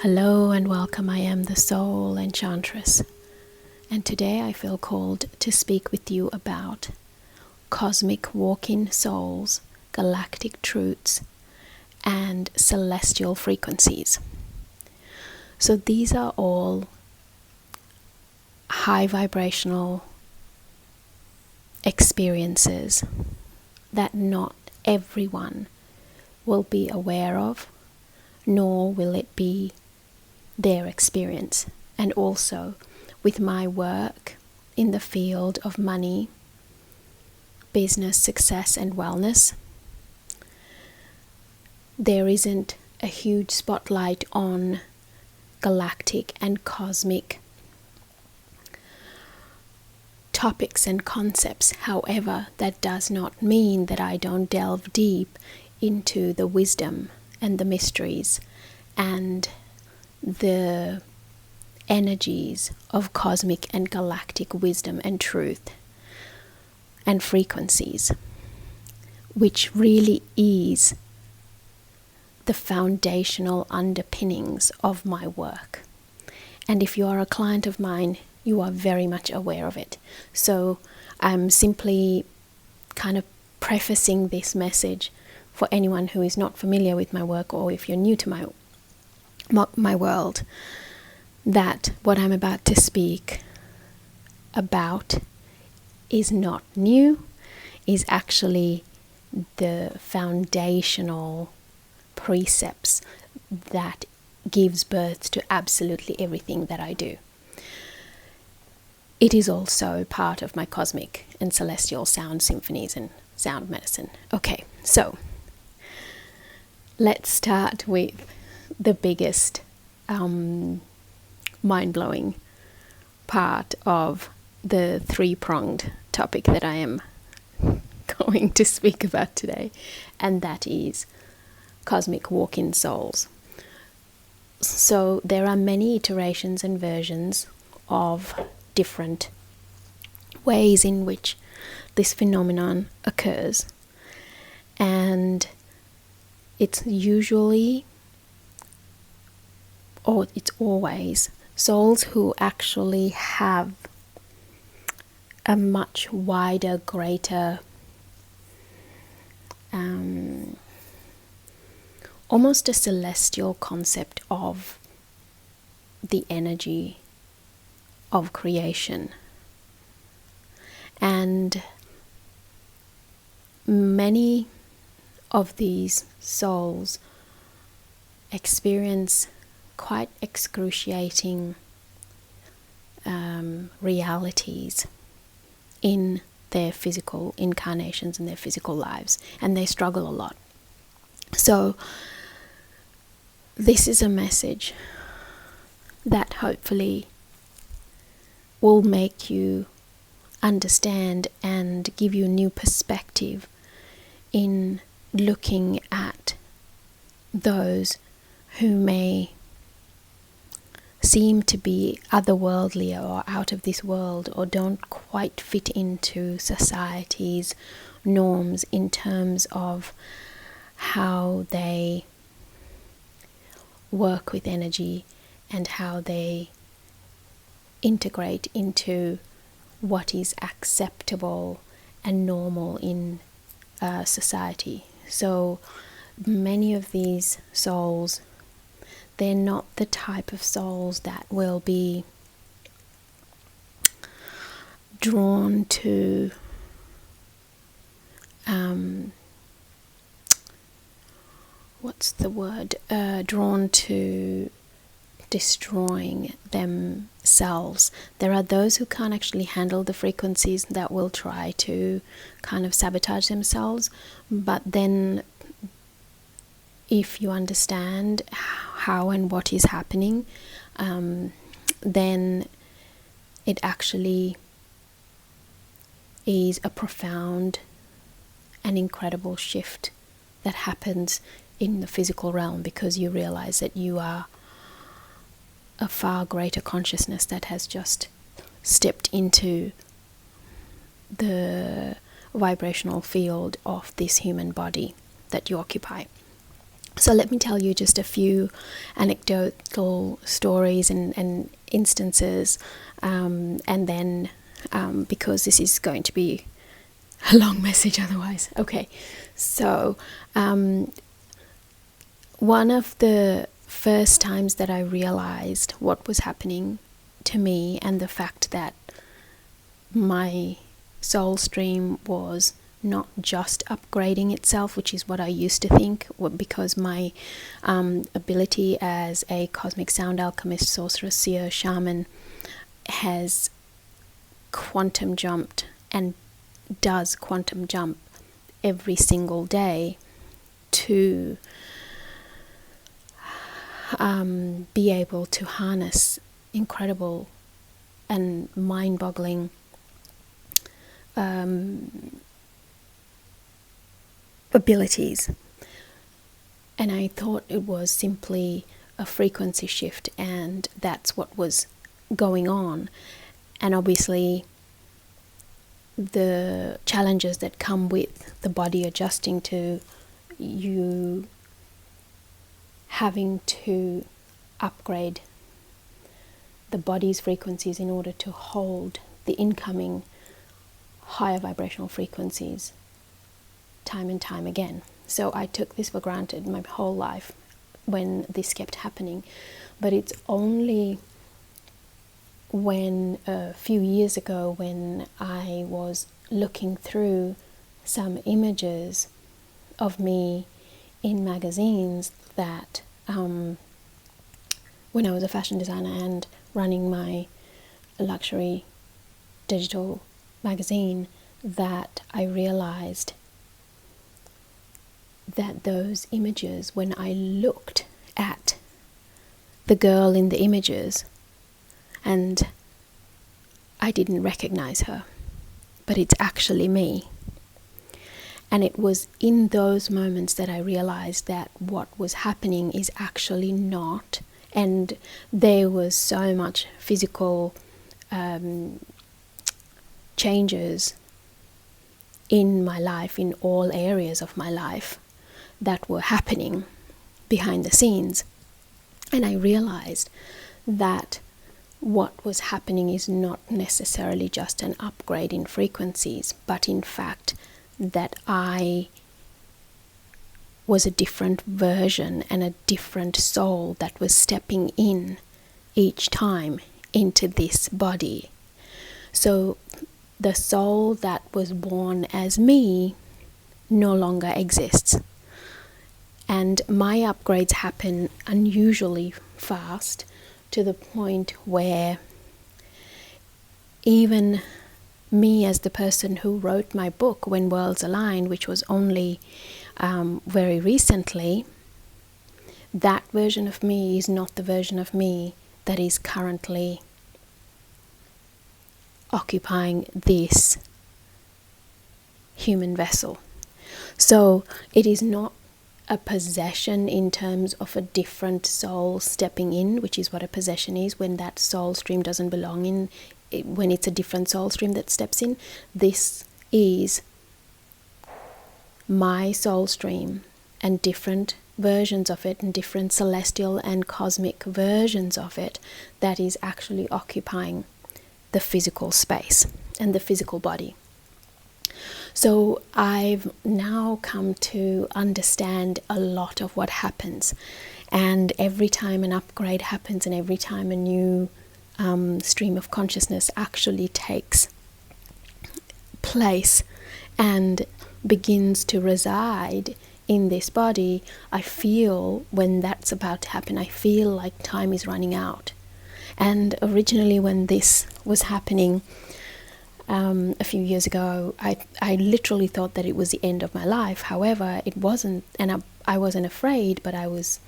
Hello and welcome. I am the SoulEnchantress, and today I feel called to speak with you about cosmic walk-in souls, galactic truths, and celestial frequencies. So these are all high vibrational experiences that not everyone will be aware of, nor will it be their experience. And also with my work in the field of money, business, success and wellness, there isn't a huge spotlight on galactic and cosmic topics and concepts. However, that does not mean that I don't delve deep into the wisdom and the mysteries and the energies of cosmic and galactic wisdom and truth and frequencies, which really is the foundational underpinnings of my work. And if you are a client of mine, you are very much aware of it. So I'm simply kind of prefacing this message for anyone who is not familiar with my work, or if you're new to my world, that what I'm about to speak about is not new, is actually the foundational precepts that gives birth to absolutely everything that I do. It is also part of my cosmic and celestial sound symphonies and sound medicine. Okay, so let's start with the biggest mind-blowing part of the three-pronged topic that I am going to speak about today, and that is cosmic walk-in souls. So there are many iterations and versions of different ways in which this phenomenon occurs, and it's usually, or it's always, souls who actually have a much wider, greater, almost a celestial concept of the energy of creation. And many of these souls experience quite excruciating realities in their physical incarnations and their physical lives, and they struggle a lot. So this is a message that hopefully will make you understand and give you a new perspective in looking at those who may seem to be otherworldly or out of this world, or don't quite fit into society's norms in terms of how they work with energy and how they integrate into what is acceptable and normal in society. So many of these souls, they're not the type of souls that will be drawn to drawn to destroying themselves. There are those who can't actually handle the frequencies that will try to kind of sabotage themselves, but then if you understand how and what is happening, then it actually is a profound and incredible shift that happens in the physical realm, because you realize that you are a far greater consciousness that has just stepped into the vibrational field of this human body that you occupy. So let me tell you just a few anecdotal stories and instances, and then because this is going to be a long message otherwise. Okay, so one of the first times that I realized what was happening to me and the fact that my soul stream was not just upgrading itself, which is what I used to think, because my ability as a cosmic sound alchemist, sorceress, seer, shaman has quantum jumped and does quantum jump every single day to be able to harness incredible and mind-boggling abilities. And I thought it was simply a frequency shift, and that's what was going on. And obviously the challenges that come with the body adjusting to you having to upgrade the body's frequencies in order to hold the incoming higher vibrational frequencies time and time again. So I took this for granted my whole life when this kept happening. But it's only when a few years ago, when I was looking through some images of me in magazines, that when I was a fashion designer and running my luxury digital magazine, that I realized that those images, when I looked at the girl in the images, and I didn't recognize her, but it's actually me. And it was in those moments that I realized that what was happening is actually not, and there was so much physical changes in my life, in all areas of my life, that were happening behind the scenes. And I realized that what was happening is not necessarily just an upgrade in frequencies, but in fact that I was a different version and a different soul that was stepping in each time into this body. So the soul that was born as me no longer exists. And my upgrades happen unusually fast, to the point where even me, as the person who wrote my book When Worlds Align, which was only very recently, that version of me is not the version of me that is currently occupying this human vessel. So it is not a possession in terms of a different soul stepping in, which is what a possession is, when that soul stream doesn't belong in, when it's a different soul stream that steps in. This is my soul stream and different versions of it, and different celestial and cosmic versions of it, that is actually occupying the physical space and the physical body. So I've now come to understand a lot of what happens, and every time an upgrade happens, and every time a new stream of consciousness actually takes place and begins to reside in this body, I feel, when that's about to happen, I feel like time is running out. And originally, when this was happening a few years ago, I literally thought that it was the end of my life. However, it wasn't, and I wasn't afraid, but I was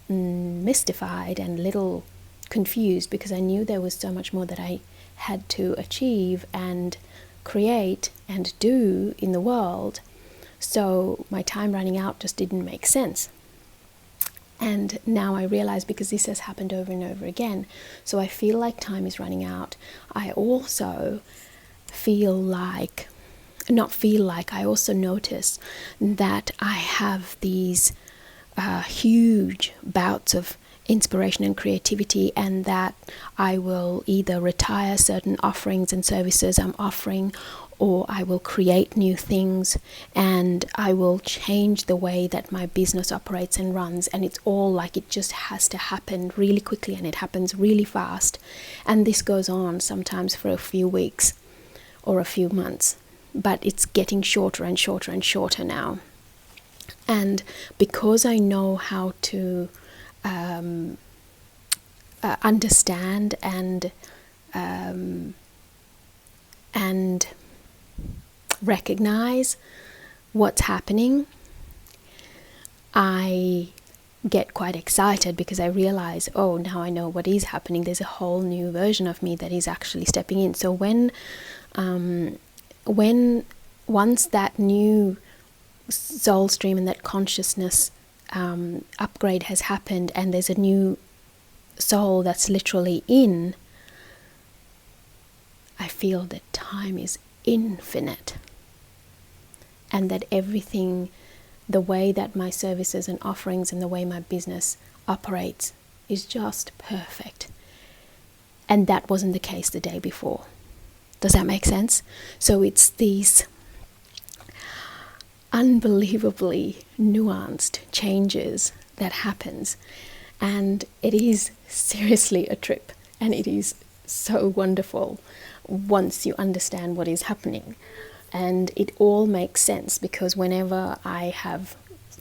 mystified and a little confused, because I knew there was so much more that I had to achieve and create and do in the world. So my time running out just didn't make sense. And now I realize, because this has happened over and over again, so I feel like time is running out. I also I also notice that I have these huge bouts of inspiration and creativity, and that I will either retire certain offerings and services I'm offering, or I will create new things, and I will change the way that my business operates and runs. And it's all like it just has to happen really quickly, and it happens really fast. And this goes on sometimes for a few weeks or a few months, but it's getting shorter and shorter and shorter now. And because I know how to understand and recognize what's happening, I get quite excited because I realize, oh, now I know what is happening. There's a whole new version of me that is actually stepping in. So when once that new soul stream and that consciousness upgrade has happened, and there's a new soul that's literally in, I feel that time is infinite, and that everything, the way that my services and offerings and the way my business operates is just perfect. And that wasn't the case the day before. Does that make sense? So it's these unbelievably nuanced changes that happens, and it is seriously a trip, and it is so wonderful once you understand what is happening. And it all makes sense, because whenever I have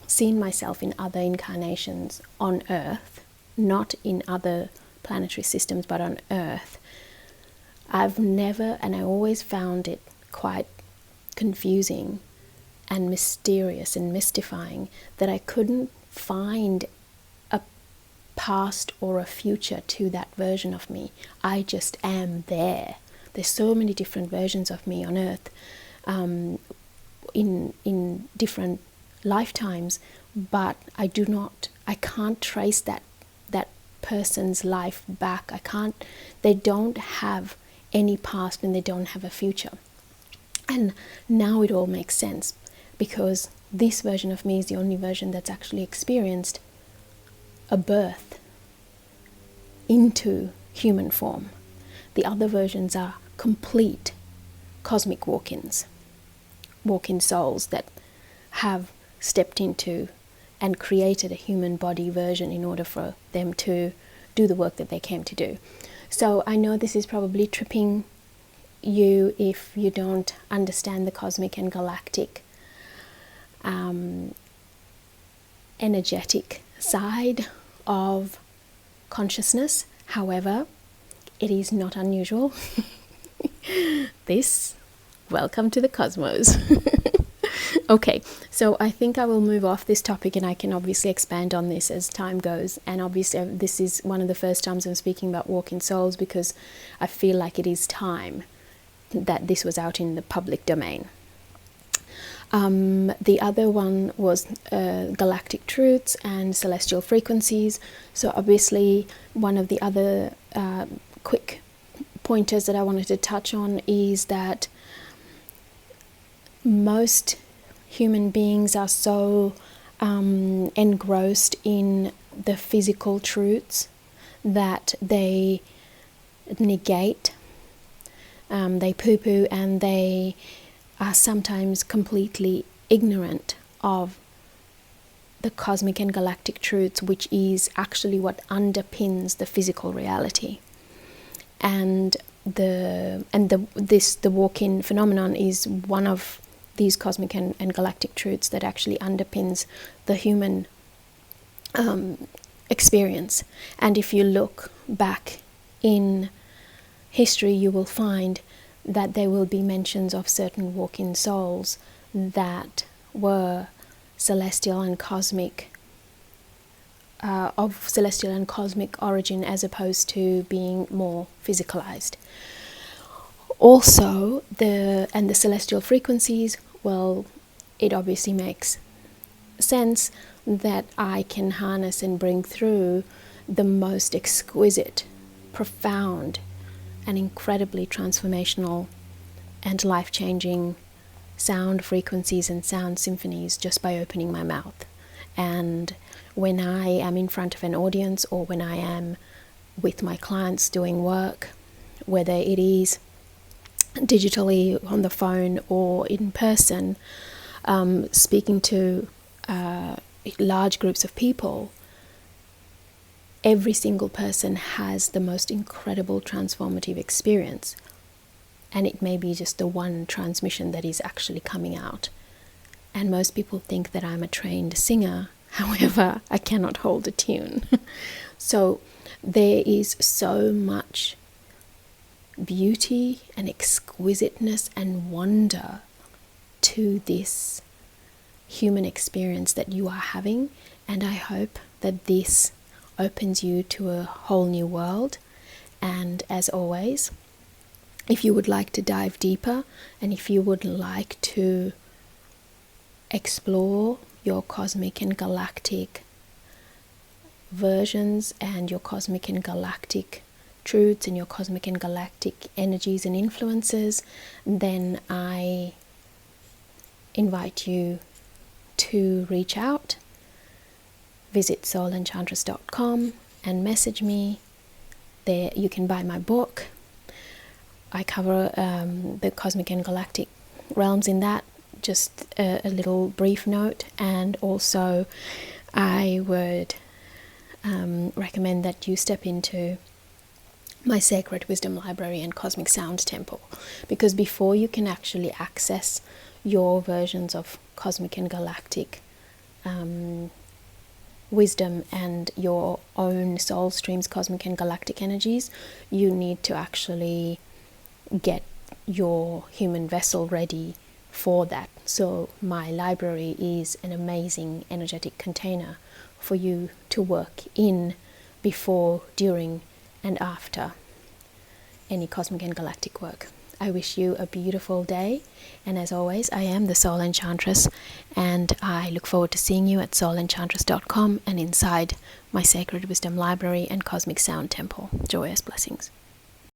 seen myself in other incarnations on Earth, not in other planetary systems but on Earth, I've never, and I always found it quite confusing and mysterious and mystifying, that I couldn't find a past or a future to that version of me. I just am there. There's so many different versions of me on Earth, in different lifetimes, but I can't trace that person's life back. They don't have any past, and they don't have a future. And now it all makes sense, because this version of me is the only version that's actually experienced a birth into human form. The other versions are complete cosmic walk-in souls that have stepped into and created a human body version in order for them to do the work that they came to do. So I know this is probably tripping you if you don't understand the cosmic and galactic energetic side of consciousness. However, it is not unusual. Welcome to the cosmos. Okay, so I think I will move off this topic, and I can obviously expand on this as time goes. And obviously this is one of the first times I'm speaking about walk-in souls, because I feel like it is time that this was out in the public domain. The other one was galactic truths and celestial frequencies. So obviously one of the other quick pointers that I wanted to touch on is that most human beings are so engrossed in the physical truths that they negate, they poo-poo, and they are sometimes completely ignorant of the cosmic and galactic truths, which is actually what underpins the physical reality. And the walk-in phenomenon is one of these cosmic and galactic truths that actually underpins the human experience. And if you look back in history, you will find that there will be mentions of certain walk-in souls that were celestial and cosmic, of celestial and cosmic origin, as opposed to being more physicalized. Also, the celestial frequencies, well, it obviously makes sense that I can harness and bring through the most exquisite, profound, and incredibly transformational and life-changing sound frequencies and sound symphonies just by opening my mouth. And when I am in front of an audience or when I am with my clients doing work, whether it is digitally on the phone or in person, speaking to large groups of people, every single person has the most incredible transformative experience. And it may be just the one transmission that is actually coming out. And most people think that I'm a trained singer. However, I cannot hold a tune. So there is so much beauty and exquisiteness and wonder to this human experience that you are having. And I hope that this opens you to a whole new world. And as always, if you would like to dive deeper, and if you would like to explore your cosmic and galactic versions and your cosmic and galactic truths and your cosmic and galactic energies and influences, then I invite you to reach out. Visit SoulEnchantress.com and message me. There you can buy my book. I cover the cosmic and galactic realms in that. Just a little brief note. And also I would recommend that you step into my Sacred Wisdom Library and Cosmic Sound Temple, because before you can actually access your versions of cosmic and galactic wisdom and your own soul streams, cosmic and galactic energies, you need to actually get your human vessel ready for that. So my library is an amazing energetic container for you to work in before, during, and after any cosmic and galactic work. I wish you a beautiful day, and as always, I am the Soul Enchantress, and I look forward to seeing you at SoulEnchantress.com and inside my Sacred Wisdom Library and Cosmic Sound Temple. Joyous blessings.